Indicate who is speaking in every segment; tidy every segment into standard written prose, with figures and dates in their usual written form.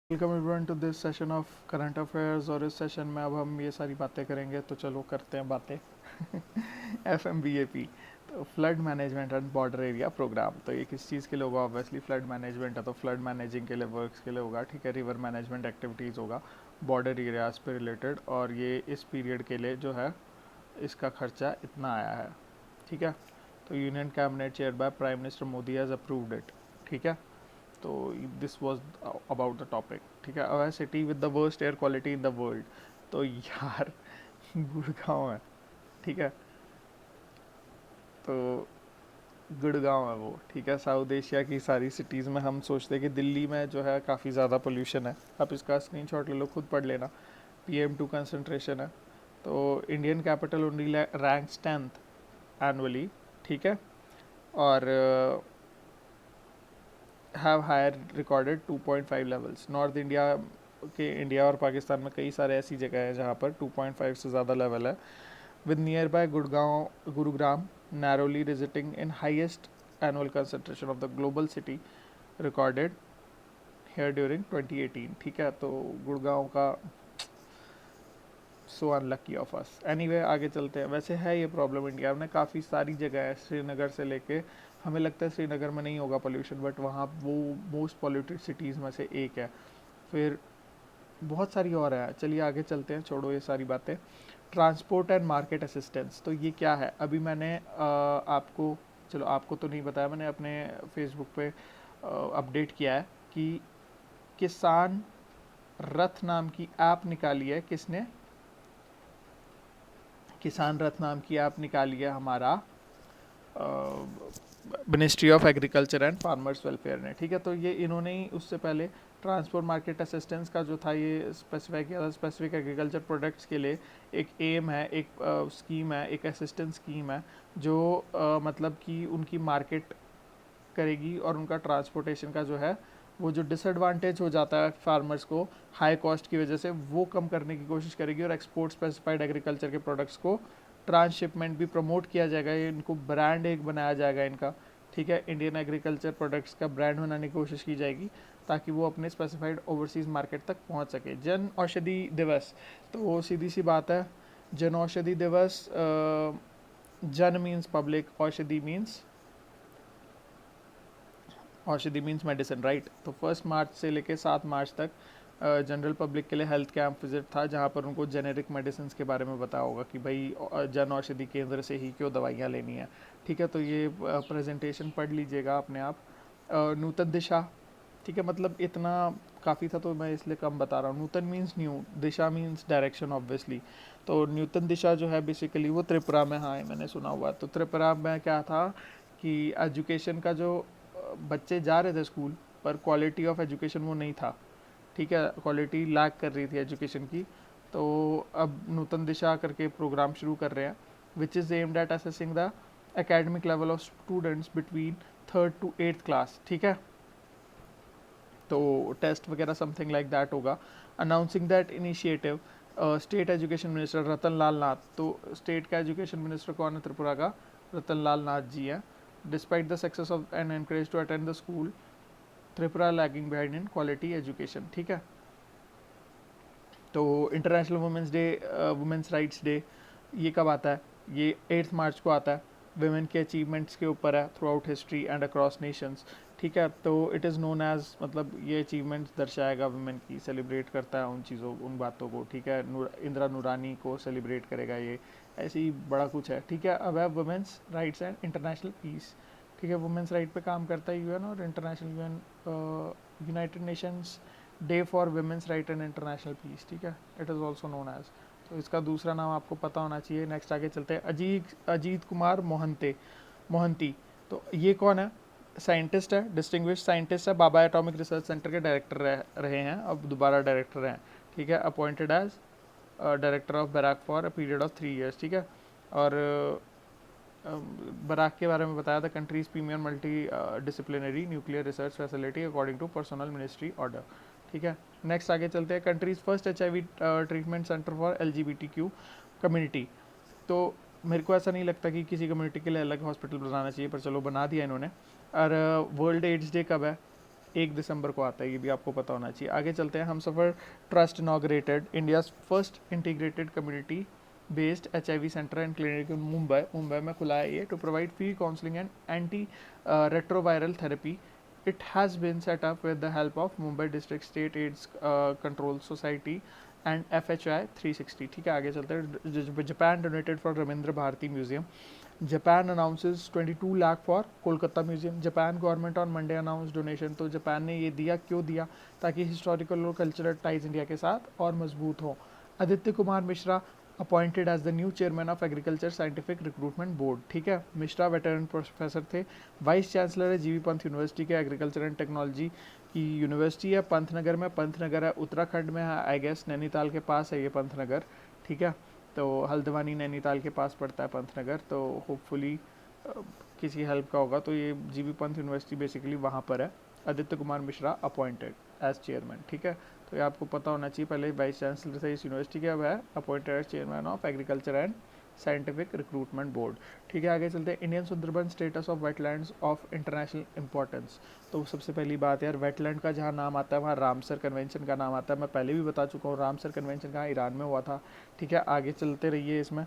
Speaker 1: Welcome everyone to this session of current affairs. और इस session में अब हम ये सारी बातें करेंगे, तो चलो करते हैं बातें। FMBAP, तो flood management and border area programme. तो ये किस चीज़ के लिए होगा? ऑब्वियसली फ्लड मैनेजमेंट है, तो फ्लड मैनेजिंग के लिए, वर्क्स के लिए होगा। ठीक है, रिवर मैनेजमेंट एक्टिविटीज़ होगा बॉर्डर एरियाज पे रिलेटेड। और ये इस पीरियड के लिए जो है इसका खर्चा इतना आया है। ठीक है, तो union cabinet chair by prime minister Modi has approved it. ठीक है, तो this was about the topic. ठीक है, अ city with the worst air quality in the world. तो यार गुड़गांव है। ठीक है, तो गुड़गांव है वो। ठीक है, साउथ एशिया की सारी सिटीज़ में हम सोचते हैं कि दिल्ली में जो है काफ़ी ज़्यादा पोल्यूशन है। आप इसका स्क्रीनशॉट ले लो, खुद पढ़ लेना। PM2 कंसनट्रेशन है। तो Indian capital only ranks 10th annually. ठीक है, और have higher recorded 2.5 levels. North India के, इंडिया और पाकिस्तान में कई सारे ऐसी जगह है जहाँ पर 2.5 से ज़्यादा लेवल है। With near by Gurgaon Gurugram नैरोली registering in highest annual concentration of the global city recorded here during 2018। ठीक है, तो गुड़गांव का so unlucky of us. Anyway, आगे चलते हैं। वैसे है ये प्रॉब्लम इंडिया में काफ़ी सारी जगह है, श्रीनगर से लेके, हमें लगता है श्रीनगर में नहीं होगा पोल्यूशन, बट वहाँ वो मोस्ट पॉल्यूटेड सिटीज़ में से एक है। फिर बहुत सारी और है। चलिए आगे चलते हैं, छोड़ो ये सारी बातें। ट्रांसपोर्ट एंड मार्केट असिस्टेंस, तो ये क्या है? अभी मैंने आपको, चलो आपको तो नहीं बताया, मैंने अपने फेसबुक पे अपडेट किया है कि किसान रथ नाम की ऐप निकाली है। किसने? किसान रथ नाम की ऐप निकाली है हमारा ministry of agriculture and farmers welfare ने। ठीक है, तो ये इन्होंने ही उससे पहले ट्रांसपोर्ट मार्केट असिस्टेंस का जो था ये स्पेसिफाई किया था। स्पेसिफिक एग्रीकल्चर प्रोडक्ट्स के लिए एक एम है, एक स्कीम है, एक असिस्टेंस स्कीम है जो मतलब कि उनकी मार्केट करेगी और उनका ट्रांसपोर्टेशन का जो है वो जो डिसएडवांटेज हो जाता है फार्मर्स को हाई कॉस्ट की वजह से, वो कम करने की कोशिश करेगी। और एक्सपोर्ट स्पेसिफाइड एग्रीकल्चर के प्रोडक्ट्स को ट्रांसशिपमेंट भी प्रमोट किया जाएगा। ये इनको ब्रांड एक बनाया जाएगा इनका। ठीक है, इंडियन एग्रीकल्चर प्रोडक्ट्स का ब्रांड बनाने की कोशिश की जाएगी ताकि वो अपने स्पेसिफाइड ओवरसीज़ मार्केट तक पहुंच सके। जन औषधि दिवस, तो वो सीधी सी बात है। जन औषधि दिवस, जन मीन्स पब्लिक, औषधि मीन्स, औषधि मीन्स मेडिसिन, राइट। तो 1 मार्च से लेके 7 मार्च तक जनरल पब्लिक के लिए हेल्थ कैंप विजिट था, जहाँ पर उनको जेनेरिक मेडिसिन के बारे में बताया होगा कि भाई जन औषधि केंद्र से ही क्यों दवाइयाँ लेनी है। ठीक है, तो ये प्रेजेंटेशन पढ़ लीजिएगा अपने आप। नूतन दिशा, ठीक है, मतलब इतना काफ़ी था तो मैं इसलिए कम बता रहा हूँ। नूतन मीन्स न्यू, दिशा मीन्स डायरेक्शन ऑब्वियसली। तो नूतन दिशा जो है बेसिकली वो त्रिपुरा में, हाँ मैंने सुना हुआ। तो त्रिपुरा में क्या था कि एजुकेशन का जो बच्चे जा रहे थे स्कूल, पर क्वालिटी ऑफ एजुकेशन वो नहीं था। ठीक है, क्वालिटी लैक कर रही थी एजुकेशन की। तो अब नूतन दिशा करके प्रोग्राम शुरू कर रहे हैं, which is aimed at assessing the academic level of students between 3rd to 8th class. ठीक है, तो टेस्ट वगैरह समथिंग लाइक दैट होगा। Announcing that initiative state education minister Ratan Lal Nath. तो स्टेट का एजुकेशन मिनिस्टर कौन है त्रिपुरा का? रतन लाल नाथ जी हैं। Despite the success of and encourage to attend the school, Tripura lagging behind in quality education. ठीक है, तो international women's day, women's rights day, ये कब आता है? ये 8 मार्च को आता है। वुमेन के अचीवमेंट्स के ऊपर है through out history and across Nations. ठीक है, तो इट इज़ नोन एज, मतलब ये अचीवमेंट्स दर्शाएगा वुमेन की, सेलिब्रेट करता है उन चीज़ों, उन बातों को। ठीक है, इंदिरा नूरानी को सेलिब्रेट करेगा ये, ऐसे ही बड़ा कुछ है। ठीक है, अब है women's rights and international peace. ठीक है, वुमेंस राइट पे काम करता है यूएन और international UN, United Nations day for women's right and international peace. ठीक है, it is also known as, तो इसका दूसरा नाम आपको पता होना चाहिए। नेक्स्ट आगे चलते हैं। अजीत कुमार मोहंती, तो ये कौन है? साइंटिस्ट है, डिस्टिंग्विश साइंटिस्ट है, बाबा एटॉमिक रिसर्च सेंटर के डायरेक्टर रहे हैं, अब दोबारा डायरेक्टर हैं। ठीक है, appointed as director of BARC for a period of 3 years। ठीक है, और बराक के बारे में बताया था, country's premier multi disciplinary nuclear research facility according to personnel ministry order. ठीक है, नेक्स्ट आगे चलते हैं। Country's first HIV treatment centre for LGBTQ community. तो मेरे को ऐसा नहीं लगता कि किसी कम्युनिटी के लिए अलग हॉस्पिटल बनाना चाहिए, पर चलो बना दिया इन्होंने। और वर्ल्ड एड्स डे कब है? 1 दिसंबर को आता है, ये भी आपको पता होना चाहिए। आगे चलते हैं। Humsafar trust inaugurated India's first integrated community based HIV centre and clinic in Mumbai में खुला है ये, to provide free counselling and anti retroviral therapy. It has been set up with the help of Mumbai District State AIDS Control Society and FHI 360। ठीक है, आगे चलते हैं। Japan donated for Rabindra Bharati museum. Japan announces 22 lakh for Kolkata museum. Japan government on Monday announce donation. तो Japan ने ये दिया, क्यों दिया? ताकि हिस्टोरिकल और कल्चरल टाइज इंडिया के साथ और मजबूत हो। Aditya Kumar Mishra appointed as the new chairman of agriculture scientific recruitment board. ठीक है, मिश्रा वेटरन प्रोफेसर थे। वाइस चांसलर है जीवी पंत यूनिवर्सिटी के, एग्रीकल्चर एंड टेक्नोलॉजी की यूनिवर्सिटी है पंतनगर में। पंतनगर है उत्तराखंड में है, आई गेस नैनीताल के पास है ये पंतनगर। ठीक है, तो हल्द्वानी नैनीताल के पास पड़ता है पंतनगर, तो होपफुली किसी हेल्प का होगा। तो ये जीवी पंत यूनिवर्सिटी बेसिकली वहाँ पर है। Aditya Kumar Mishra appointed as chairman. ठीक है, तो ये आपको पता होना चाहिए। पहले वाइस चांसलर थे इस यूनिवर्सिटी के, अब है appointed as chairman of agriculture and scientific recruitment board. ठीक है, आगे चलते हैं। Indian Sundarban status of wetlands of international importance. तो सबसे पहली बात यार, वेटलैंड का जहाँ नाम आता है वहाँ रामसर कन्वेंशन का नाम आता है। मैं पहले भी बता चुका हूँ, रामसर कन्वेंशन कहाँ ईरान में हुआ था। ठीक है, आगे चलते रहिए इसमें।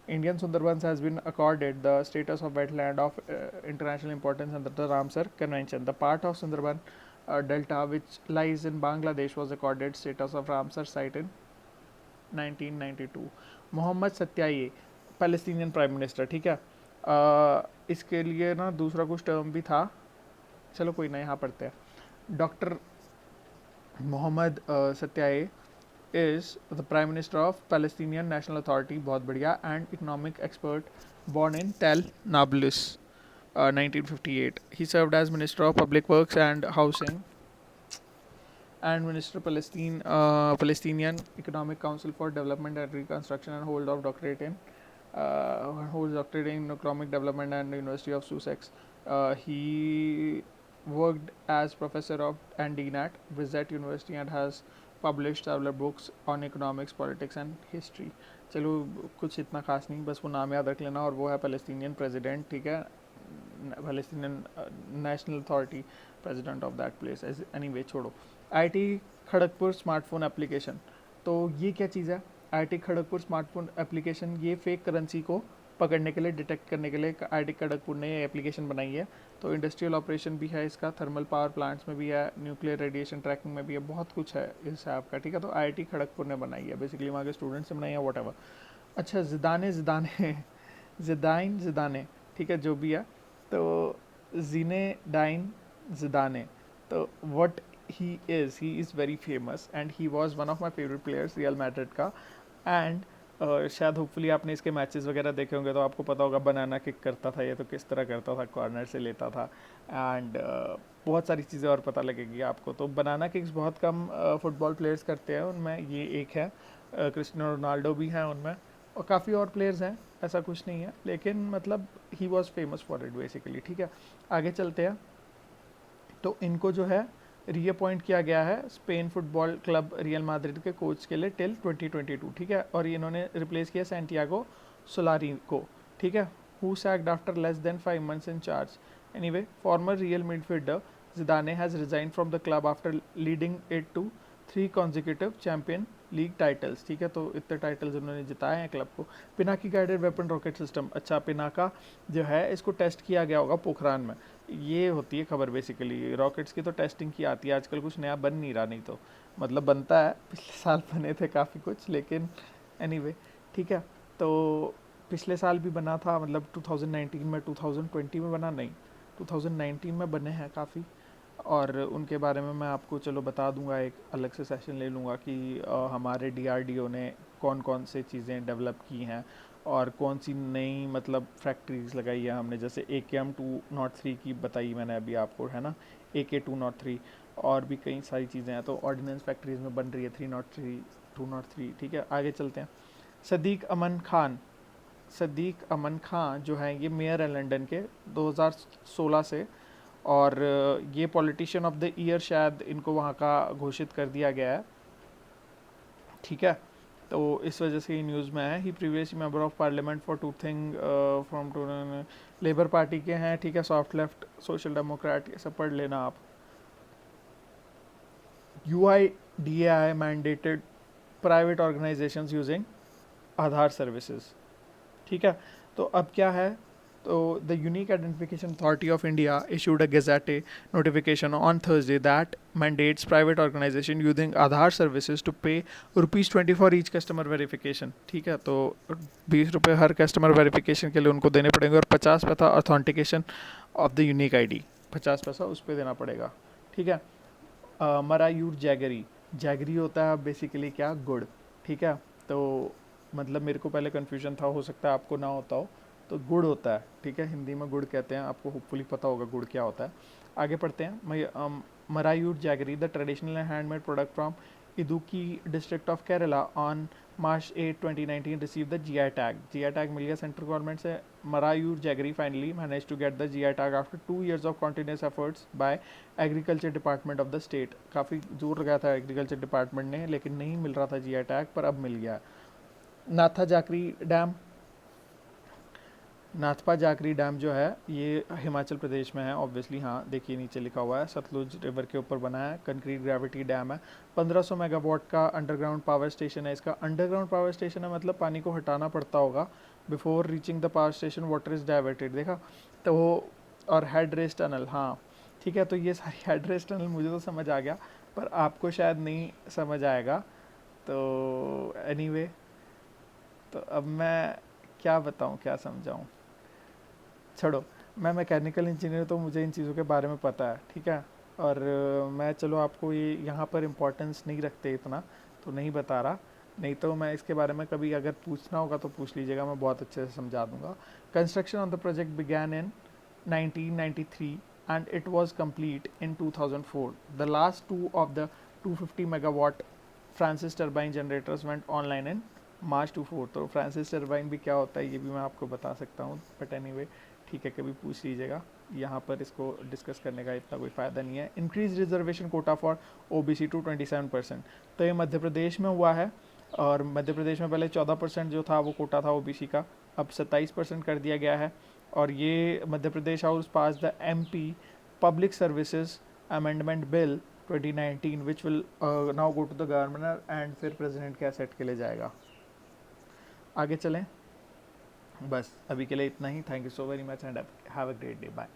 Speaker 1: Indian Sundarbans has been accorded the status of wetland of international importance under the Ramsar Convention. The part of Sundarban Delta which lies in Bangladesh was accorded status of Ramsar site in 1992. Mohammad Shtayyeh Palestinian prime minister. ठीक है, इसके लिए ना दूसरा कुछ term भी था, चलो कोई ना, यहाँ पढ़ते हैं। Doctor Mohammad Shtayyeh is the Prime Minister of Palestinian National Authority, बहुत बढ़िया, and economic expert, born in Tel Nablus, 1958. He served as Minister of Public Works and Housing and Minister Palestinian Economic Council for Development and Reconstruction, and holds doctorate in economic development and the University of Sussex. He worked as professor of and dean at Wisett University and has published several books on economics, politics and history. चलो कुछ इतना खास नहीं, बस वो नाम याद रख लेना, और वो है पैलेस्टीनियन प्रेसिडेंट। ठीक है, Palestinian national authority president of that place. Anyway छोड़ो। IIT Kharagpur smartphone application. तो ये क्या चीज़ है? आईआईटी खड़गपुर स्मार्टफोन एप्लीकेशन, ये फेक करेंसी को पकड़ने के लिए, डिटेक्ट करने के लिए आईआईटी खड़गपुर ने ये एप्लीकेशन बनाई है। तो इंडस्ट्रियल ऑपरेशन भी है इसका, थर्मल पावर प्लांट्स में भी है, न्यूक्लियर रेडिएशन ट्रैकिंग में भी है, बहुत कुछ है इस ऐप का। ठीक है, तो आईआईटी खड़गपुर ने बनाई है, बेसिकली वहाँ के स्टूडेंट्स ने बनाई है, व्हाटएवर। अच्छा, जिदाने, ठीक है, जो भी है, तो ज़िनेडाइन ज़िदाने, तो what he is very famous and he was one of my favourite players real Madrid का। एंड शायद होपफुली आपने इसके मैचेस वगैरह देखे होंगे, तो आपको पता होगा बनाना किक करता था ये, तो किस तरह करता था, कॉर्नर से लेता था, एंड बहुत सारी चीज़ें और पता लगेगी आपको। तो बनाना किक्स बहुत कम फुटबॉल प्लेयर्स करते हैं, उनमें ये एक है। क्रिस्टियानो रोनाल्डो भी हैं उनमें, और काफ़ी और प्लेयर्स हैं, ऐसा कुछ नहीं है, लेकिन मतलब he was famous for it basically. ठीक है, आगे चलते हैं। तो इनको जो है रीअपॉइंट किया गया है Spain football club real Madrid के कोच के लिए टिल 2022। ठीक है, और इन्होंने रिप्लेस किया सैंटियागो सोलारी को। ठीक है, who sacked after less than 5 months in charge. Anyway, former Real midfielder Zidane has resign from the club after leading it to 3 consecutive champion league titles. ठीक है, तो इतने टाइटल्स उन्होंने जिताए हैं क्लब को। Pinaki guided weapon rocket system. अच्छा, पिनाका जो है इसको टेस्ट किया गया होगा पोखरान में, ये होती है खबर बेसिकली। रॉकेट्स की तो टेस्टिंग की आती है, आजकल कुछ नया बन नहीं रहा, नहीं तो मतलब बनता है, पिछले साल बने थे काफ़ी कुछ, लेकिन एनीवे ठीक है। तो पिछले साल भी बना था, मतलब 2019 में, 2020 में बना नहीं, 2019 में बने हैं काफ़ी, और उनके बारे में मैं आपको चलो बता दूंगा, एक अलग से सेशन ले लूँगा कि हमारे DRDO ने कौन कौन से चीज़ें डेवलप की हैं और कौन सी नई मतलब फैक्ट्रीज लगाई है हमने। जैसे AK-203 की बताई मैंने अभी आपको, है ना, AK-203, और भी कई सारी चीज़ें हैं, तो ऑर्डिनेंस फैक्ट्रीज में बन रही है 303, 203। ठीक है, आगे चलते हैं। सदीक अमन खान जो हैं ये मेयर हैं लंदन के 2016 से, और ये पॉलिटिशियन ऑफ द ईयर शायद इनको वहाँ का घोषित कर दिया गया है। ठीक है, तो इस वजह से ये न्यूज़ में है। He previously member of parliament for Tooting from Labour Party के हैं। ठीक है, सॉफ्ट लेफ्ट, सोशल डेमोक्रेट, ये सब पढ़ लेना आप। UIDAI mandated private organizations using Aadhaar services, ठीक है। तो अब क्या है, तो the unique identification authority of India issued a gazette notification on Thursday that mandates private organisation using Aadhaar services to pay ₹20 for each customer verification, ठीक है। तो ₹20 हर कस्टमर वेरिफिकेशन के लिए उनको देने पड़ेंगे और 50 पैसा authentication of the unique ID, 50 पैसा उस पर देना पड़ेगा, ठीक है। मरायूर जैगरी, जैगरी होता है बेसिकली क्या, गुड़, ठीक है। तो मतलब मेरे को पहले कन्फ्यूजन था, हो सकता है आपको ना होता हो, तो गुड़ होता है, ठीक है, हिंदी में गुड़ कहते हैं, आपको होपफुली पता होगा गुड़ क्या होता है। आगे पढ़ते हैं। Marayoor jaggery, the traditional and handmade product from Idukki district of Kerala on March 8, 2019 received the GI tag. GI tag मिल गया सेंट्रल गवर्नमेंट से। Marayoor jaggery finally manage to get the GI tag after 2 years of continuous efforts by agriculture department of the state. काफ़ी जोर लगाया था agriculture department ने, लेकिन नहीं मिल रहा था GI tag, पर अब मिल गया। नाथा जाकरी डैम, नाथपा जाकरी डैम जो है ये हिमाचल प्रदेश में है ऑब्वियसली, हाँ देखिए नीचे लिखा हुआ है, सतलुज रिवर के ऊपर बना है, कंक्रीट ग्रेविटी डैम है। 1500 मेगावाट का अंडरग्राउंड पावर स्टेशन है इसका। अंडरग्राउंड पावर स्टेशन है मतलब पानी को हटाना पड़ता होगा before reaching the power station, water is diverted, देखा तो वो। और हेड रेस टनल, हाँ ठीक है। तो ये सारी हेड रेस टनल मुझे तो समझ आ गया, पर आपको शायद नहीं समझ आएगा, तो एनीवे तो अब मैं क्या बताऊँ, क्या समझाऊँ, छोड़ो। मैं मैकेनिकल इंजीनियर, तो मुझे इन चीज़ों के बारे में पता है, ठीक है। और मैं चलो आपको ये यहाँ पर इम्पोर्टेंस नहीं रखते इतना, तो नहीं बता रहा, नहीं तो मैं इसके बारे में कभी अगर पूछना होगा तो पूछ लीजिएगा, मैं बहुत अच्छे से समझा दूंगा। Construction on the project began in 1993 and it was complete in 2004। The last two of the 250 megawatt Francis turbine generators went online in March 2004। तो फ्रांसिस टर्बाइन भी क्या होता है ये भी मैं आपको बता सकता हूँ, बट एनीवे ठीक है, कभी पूछ लीजिएगा, यहाँ पर इसको डिस्कस करने का इतना कोई फ़ायदा नहीं है। Increase reservation quota for OBC to 27%। तो ये मध्य प्रदेश में हुआ है, और मध्य प्रदेश में पहले 14% जो था वो कोटा था OBC का, अब 27% कर दिया गया है। और ये Madhya Pradesh house pass the MP public services amendment bill 2019 which will now go to the governor and फिर प्रेसिडेंट के एसेट के लिए जाएगा। आगे चलें, बस अभी के लिए इतना ही। Thank you so very much and have a great day, bye.